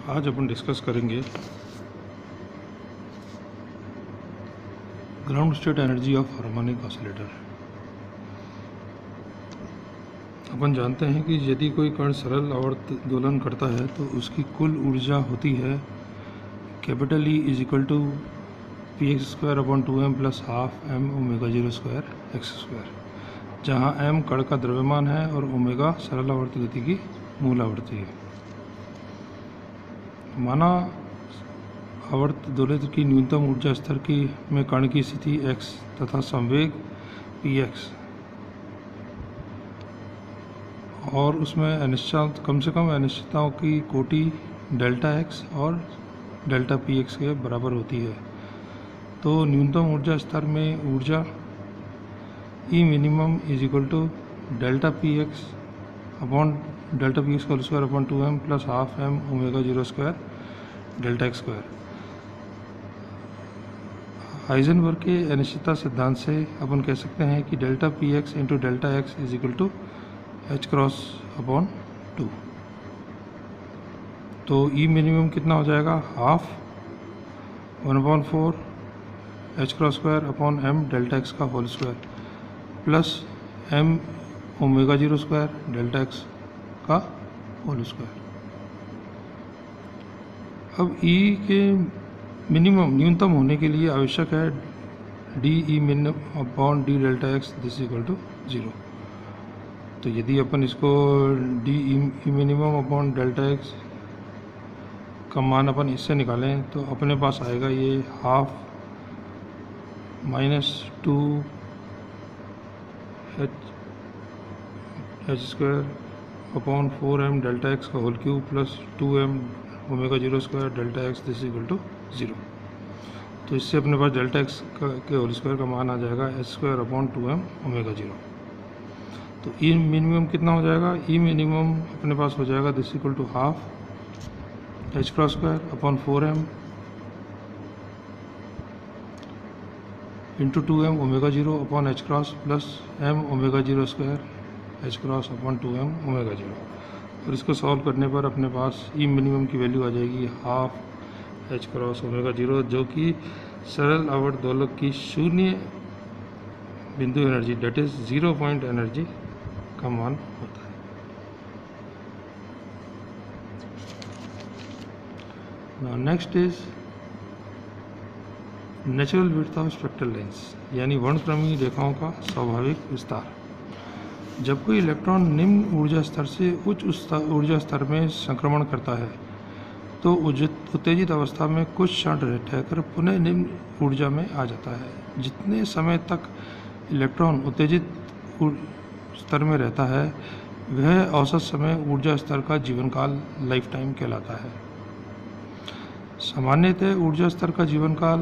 आज अपन डिस्कस करेंगे ground state energy of harmonic oscillator. अपन जानते हैं कि यदि कोई कण सरल आवर्त दोलन करता है तो उसकी कुल ऊर्जा होती है capital E is equal to P X square upon 2m plus half m omega 0 square X square, जहाँ m कण का द्रव्यमान है और ओमेगा सरल आवर्त गति की मूल आवृत्ति है। माना आवर्त दोलित की न्यूनतम ऊर्जा स्तर की में कण की स्थिति x तथा संवेग px और उसमें अनिश्चित कम से कम अनिश्चितताओं की कोटि डेल्टा x और डेल्टा px के बराबर होती है, तो न्यूनतम ऊर्जा स्तर में ऊर्जा E minimum is equal to delta px upon delta px का square upon 2m plus half m omega 0 square delta x square. Heisenberg के अनिश्चितता सिद्धांत से अपन कह सकते हैं कि delta px into delta x is equal to h cross upon 2। तो E मिनिमम कितना हो जाएगा, half 1/4 h cross square upon m delta x का whole square plus m omega 0 square delta x का होल स्क्वायर। अब E के minimum न्यूनतम होने के लिए आवश्यक है D E minimum upon D delta x this equal to 0। तो यदि अपन इसको D E minimum upon delta x का मान अपन इससे निकालें तो अपने पास आएगा ये half -2 h square upon 4m delta x का whole cube plus 2m omega 0 square delta x this equal to 0। तो इससे अपने पास डेल्टा एक्स के होल स्क्वायर का मान आ जाएगा H square upon 2m omega 0। तो ई मिनिमम कितना हो जाएगा, ई मिनिमम अपने पास हो जाएगा this equal to half H cross square upon 4m into 2m omega 0 upon H cross plus m omega 0 square H cross upon 2m omega 0। और इसको सॉल्व करने पर अपने पास ई मिनिमम की वैल्यू आ जाएगी हाफ एच क्रॉस ओमेगा 0, जो कि सरल आवर्त दोलक की शून्य बिंदु energy date is 0 point energy का मान होता है। Next is natural width of spectral lens, यानी वर्णक्रमीय रेखाओं का स्वाभाविक विस्तार। जब कोई इलेक्ट्रॉन निम्न ऊर्जा स्तर से उच्च ऊर्जा स्तर में संक्रमण करता है तो उत्तेजित अवस्था में कुछ क्षण रहकर पुनः निम्न ऊर्जा में आ जाता है। जितने समय तक इलेक्ट्रॉन उत्तेजित स्तर में रहता है वह औसत समय ऊर्जा स्तर का जीवनकाल लाइफ टाइम कहलाता है। सामान्यतः ऊर्जा स्तर का जीवनकाल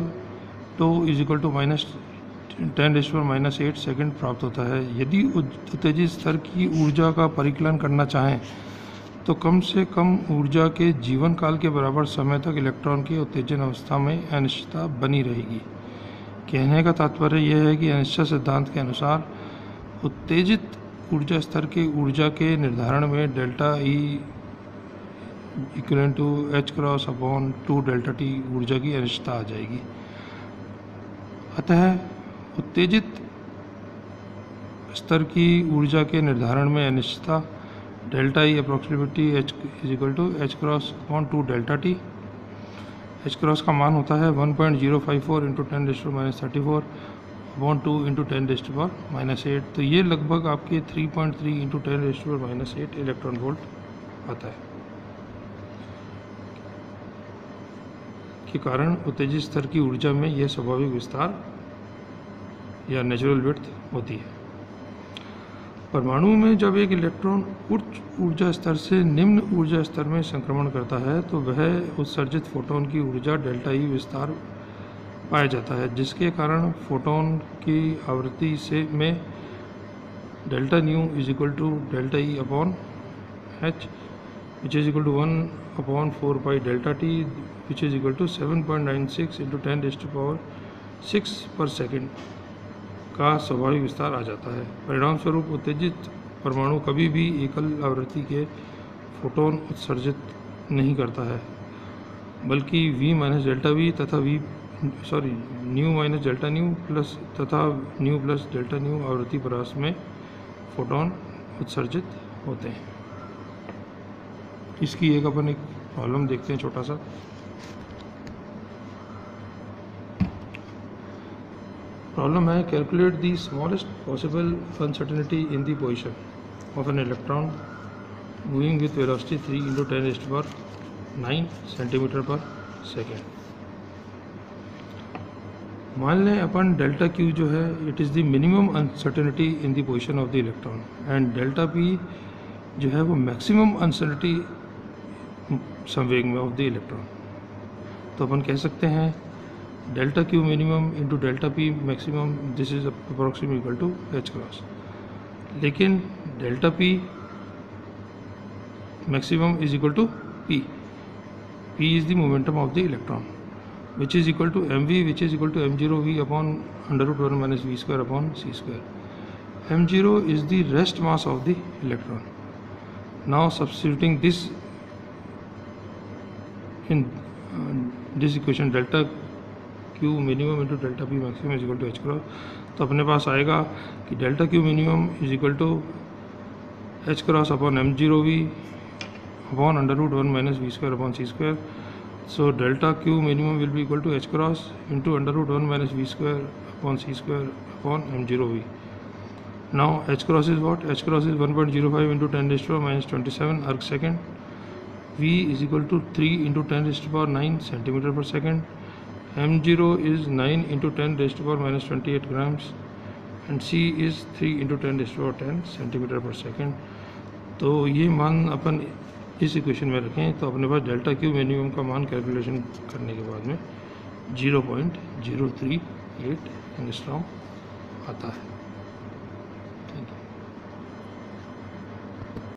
तो इज इक्वल टू -10⁻⁸ सेकंड प्राप्त होता है। यदि उत्तेजित स्तर की ऊर्जा का परिकलन करना चाहें तो कम से कम ऊर्जा के जीवन काल के बराबर समय तक इलेक्ट्रॉन की उत्तेजन अवस्था में अनिश्चितता बनी रहेगी। कहने का तात्पर्य यह है कि अनिश्चितता सिद्धांत के अनुसार उत्तेजित ऊर्जा स्तर के ऊर्जा के निर्धारण में delta E equal to h cross upon 2 delta t ऊर्जा की अनिश्चितता आ जाएगी। अतः उत्तेजित स्तर की ऊर्जा के निर्धारण में अनिश्चितता delta E approximately h is equal to h cross upon 2 delta t। h cross का मान होता है 1.054 इंटू 10⁻34 अपॉन 2 इंटू 10⁻8। तो ये लगभग आपके 3.3 इंटू 10⁻8 इलेक्ट्रॉन वोल्ट आता है, के कारण उत्तेजित स्तर की ऊर्जा में यह स्वाभाविक विस्तार या नेचुरल विड्थ होती है। परमाणु में जब एक इलेक्ट्रॉन उच्च ऊर्जा स्तर से निम्न ऊर्जा स्तर में संक्रमण करता है तो वह उत्सर्जित फोटोन की ऊर्जा डेल्टा ई विस्तार पाया जाता है, जिसके कारण फोटोन की आवृत्ति से में delta nu is equal to delta E upon H which is equal to 1/4 pi delta T which is equal to 7.96 into 10⁻6 per second का स्वाभाविक विस्तार आ जाता है। परिणाम स्वरूप उत्तेजित परमाणु कभी भी एकल आवृत्ति के फोटोन उत्सर्जित नहीं करता है बल्कि v माइनस डेल्टा वी तथा new minus delta nu plus तथा न्यू प्लस डेल्टा न्यू आवृत्ति परास में फोटोन उत्सर्जित होते हैं। इसकी एक अपन एक प्रॉब्लम देखते हैं छोटा सा। प्रॉब्लम है calculate the smallest possible uncertainty in the position of an electron moving with velocity 3 × 10⁹ centimetre पर सेकेंड। मान लें अपन डेल्टा क्यू जो है it is the minimum uncertainty in the position of the electron and delta P जो है वो maximum uncertainty संवेग में ऑफ द इलेक्ट्रॉन। तो अपन कह सकते हैं delta Q minimum into delta p maximum this is approximately equal to H cross. लेकिन delta p maximum is equal to p is the momentum of the electron which is equal to mv which is equal to m0v upon √1 minus v square upon c square. m0 is the rest mass of the electron. Now substituting this in this equation delta q minimum into delta p maximum is equal to h cross, तो अपने पास आएगा कि delta Q minimum is equal to H cross upon m0v upon √1 minus V square upon C square. So delta Q minimum will be equal to h cross into √1 minus v square upon c square upon m0v. Now h cross is what? H cross is 1.05 into 10⁻⁻27 arc second. V is equal to 3 into 10⁹ centimeter per second. m0 is 9 into 10⁻28 grams and c is 3 into 10⁻10 centimeter per second. तो ये मान अपन इस equation में रखें तो अपने पास delta Q minimum का मान कैलकुलेशन करने के बाद में 0.038 एंगस्ट्रॉम आता है।